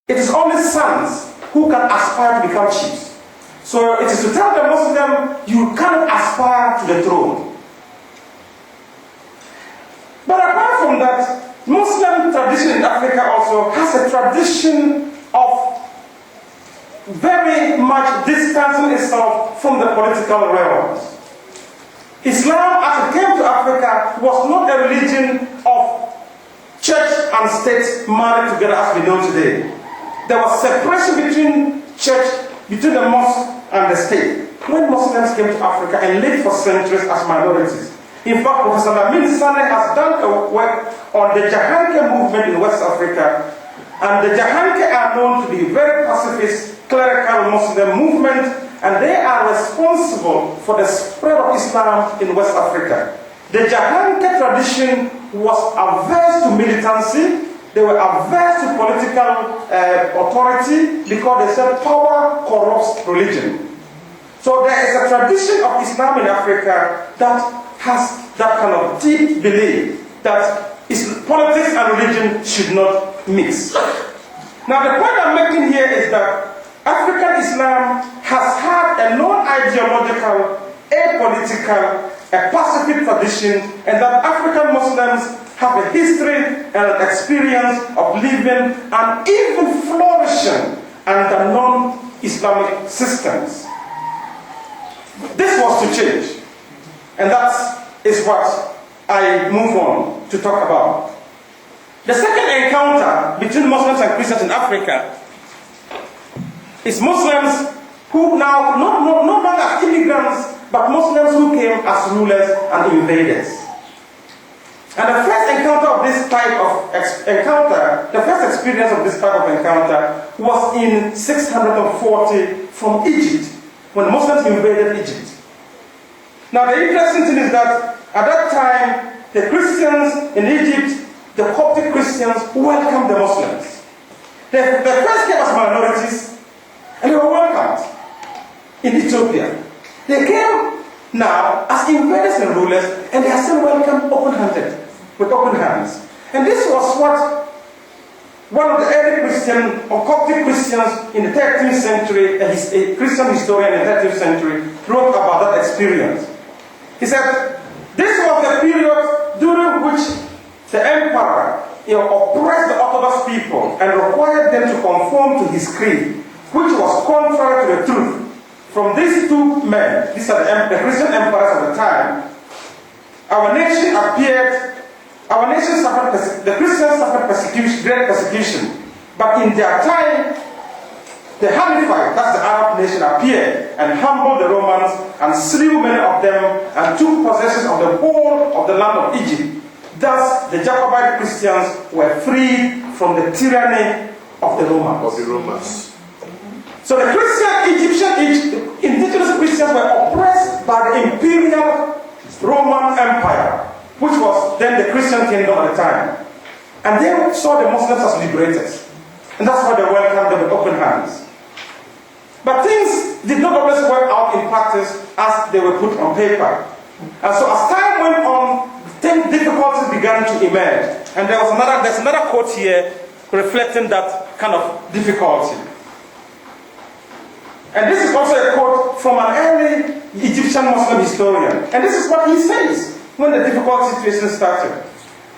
it is only sons who can aspire to become chiefs. So it is to tell the Muslim, you cannot aspire to the throne. But apart from that, Muslim tradition in Africa also has a tradition of very much distancing itself from the political realms. Islam, as it came to Africa, was not a religion of church and state married together as we know today. There was separation between church, between the mosque and the state when Muslims came to Africa and lived for centuries as minorities. In fact, Professor Lamin Sane has done a work on the Jahanke movement in West Africa, and the Jahanke are known to be very pacifist, clerical Muslim movement, and they are responsible for the spread of Islam in West Africa. The Jahanke tradition was averse to militancy. They were averse to political authority because they said power corrupts religion. So there is a tradition of Islam in Africa that has that kind of deep belief that politics and religion should not mix. Now the point I'm making here is that African Islam has had a non-ideological, apolitical, a pacifist tradition, and that African Muslims have a history and an experience of living and even flourishing under non-Islamic systems. This was to change, and that is what I move on to talk about. The second encounter between Muslims and Christians in Africa is Muslims who now, no longer as immigrants, but Muslims who came as rulers and invaders. And the first encounter of this type of the first experience of this type of encounter was in 640 from Egypt, when Muslims invaded Egypt. Now the interesting thing is that at that time, the Christians in Egypt, the Coptic Christians, welcomed the Muslims. They first came as minorities, and they were welcomed in Ethiopia. They came now as invaders and rulers, and they are still welcomed open-handed, with open hands. And this was what one of the early Christian or Coptic Christians in the 13th century, a Christian historian in the 13th century, wrote about that experience. He said, this was the period during which the emperor oppressed the Orthodox people and required them to conform to his creed, which was contrary to the truth. From these two men, these are the Christian emperors of the time, our nation suffered, the Christians suffered persecution, great persecution. But in their time, the Hanifites, that's the Arab nation, appeared and humbled the Romans and slew many of them and took possession of the whole of the land of Egypt. Thus, the Jacobite Christians were freed from the tyranny of the Romans. So the indigenous Christians were oppressed by the imperial Roman Empire, which was then the Christian kingdom at the time. And they saw the Muslims as liberators. And that's why they welcomed them with open hands. But things did not always work out in practice as they were put on paper. And so as time went on, difficulties began to emerge. And there's another quote here reflecting that kind of difficulty. And this is also a quote from an early Egyptian Muslim historian. And this is what he says when the difficult situation started.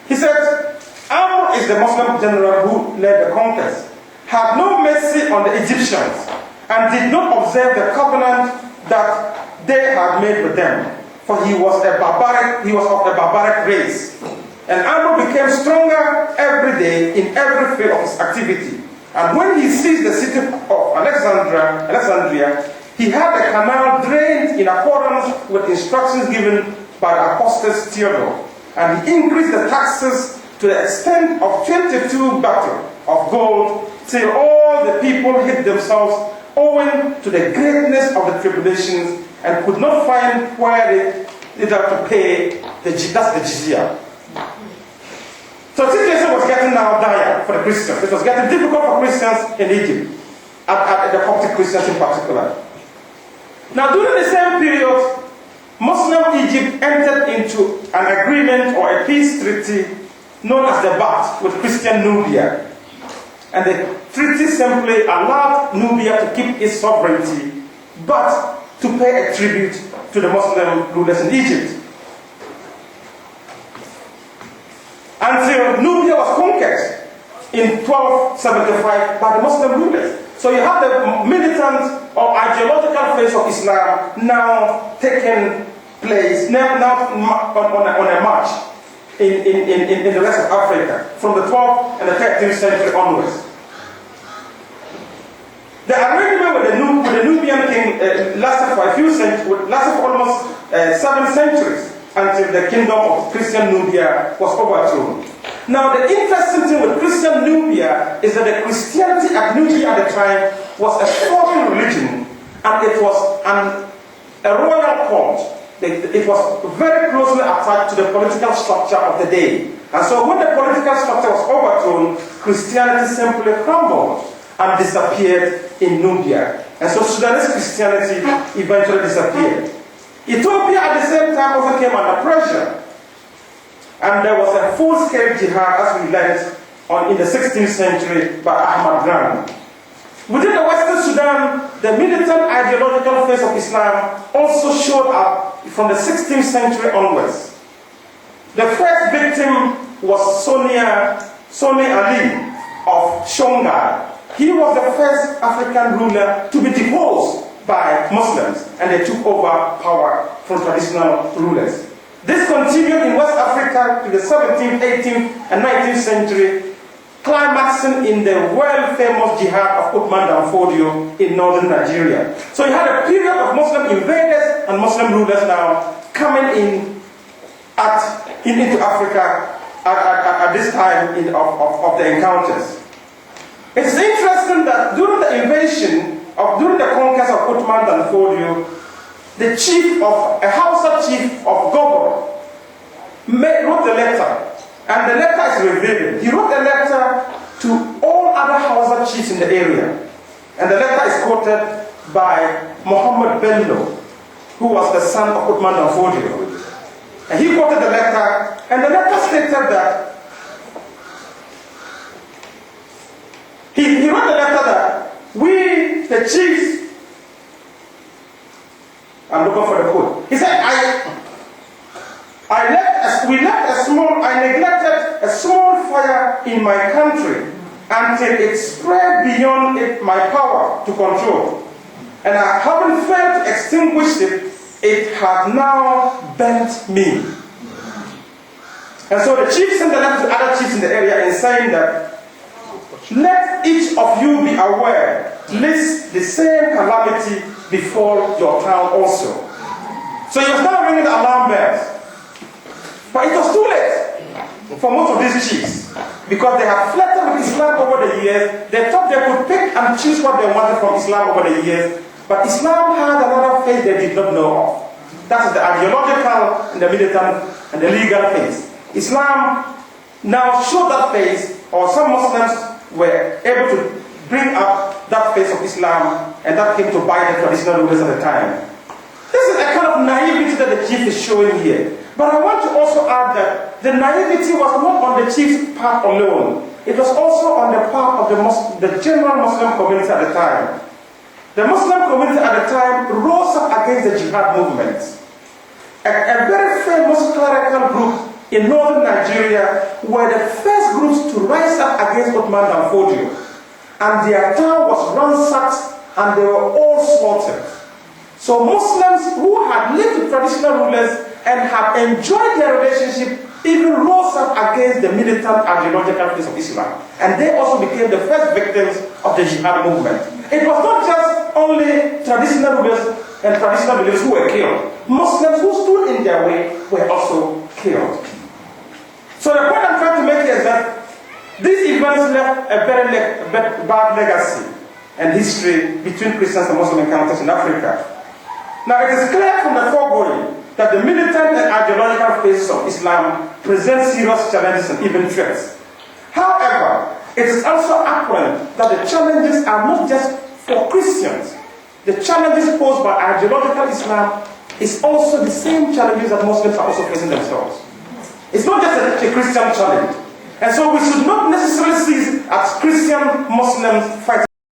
He said, Amr is the Muslim general who led the conquest, had no mercy on the Egyptians, and did not observe the covenant that they had made with them. For he was of a barbaric race. And Amr became stronger every day in every field of his activity. And when he seized the city of Alexandria, he had the canal drained in accordance with instructions given by the apostate Theodore. And he increased the taxes to the extent of 22 buckles of gold, till all the people hid themselves owing to the greatness of the tribulations and could not find where they had to pay the jizya. So the situation was getting now dire for the Christians. It was getting difficult for Christians in Egypt, and the Coptic Christians in particular. Now during the same period, Muslim Egypt entered into an agreement or a peace treaty known as the Bat with Christian Nubia. And the treaty simply allowed Nubia to keep its sovereignty, but to pay a tribute to the Muslim rulers in Egypt. Until Nubia was conquered in 1275 by the Muslim rulers. So you have the militant or ideological phase of Islam now taking place, now on a march in the rest of Africa, from the 12th and the 13th century onwards. The arrangement with the Nubian king lasted for a few centuries, lasted for almost 7 centuries, until the kingdom of Christian Nubia was overthrown. Now, the interesting thing with Christian Nubia is that the Christianity at Nubia at the time was a foreign religion, and it was a royal court. It was very closely attached to the political structure of the day. And so when the political structure was overthrown, Christianity simply crumbled and disappeared in Nubia. And so Sudanese Christianity eventually disappeared. Ethiopia at the same time also came under pressure. And there was a full-scale jihad, as we learned in the 16th century by Ahmad Gran. Within the Western Sudan, the militant ideological phase of Islam also showed up from the 16th century onwards. The first victim was Sonny Ali of Shongai. He was the first African ruler to be deposed by Muslims, and they took over power from traditional rulers. This continued in West Africa to the 17th, 18th, and 19th century, climaxing in the world-famous jihad of Uthman Dan Fodio in northern Nigeria. So you had a period of Muslim invaders and Muslim rulers now coming into Africa at this time of the encounters. It's interesting that during the conquest of Uthman Dan Fodio, the a Hausa chief of Gobor wrote a letter, and the letter is revealing. He wrote a letter to all other Hausa chiefs in the area, and the letter is quoted by Muhammad Bello, who was the son of Uthman Dan Fodio. And he quoted the letter, and the letter stated that he wrote the letter that we, the chiefs, I'm looking for the quote. He said, I neglected a small fire in my country until it spread beyond my power to control. And having failed to extinguish it, it had now burnt me. And so the chief sent the letter to other chiefs in the area and saying that, let each of you be aware, lest the same calamity befall your town also. So he was now ringing the alarm bells. But it was too late for most of these chiefs, because they had flirted with Islam over the years. They thought they could pick and choose what they wanted from Islam over the years. But Islam had another phase they did not know of. That's the ideological, and the militant, and the legal phase. Islam now showed that phase, or some Muslims were able to bring up that phase of Islam, and that came to bite the traditional rulers at the time. This is a kind of naivety that the chief is showing here. But I want to also add that the naivety was not on the chief's part alone. It was also on the part of the general Muslim community at the time. The Muslim community at the time rose up against the jihad movement. A very famous clerical group in northern Nigeria were the first groups to rise up against Uthman Dan Fodio. And their town was ransacked, and they were all slaughtered. So Muslims who had lived with traditional rulers and had enjoyed their relationship even rose up against the militant ideological phase of Islam. And they also became the first victims of the jihad movement. It was not just only traditional rulers and traditional believers who were killed. Muslims who stood in their way were also killed. So the point I'm trying to make here is that these events left a very bad legacy and history between Christians and Muslim encounters in Africa. Now it is clear from the foregoing that the militant and ideological phases of Islam present serious challenges and even threats. However, it is also apparent that the challenges are not just for Christians. The challenges posed by ideological Islam is also the same challenges that Muslims are also facing themselves. It's not just a Christian challenge. And so we should not necessarily see it as Christian Muslims fighting.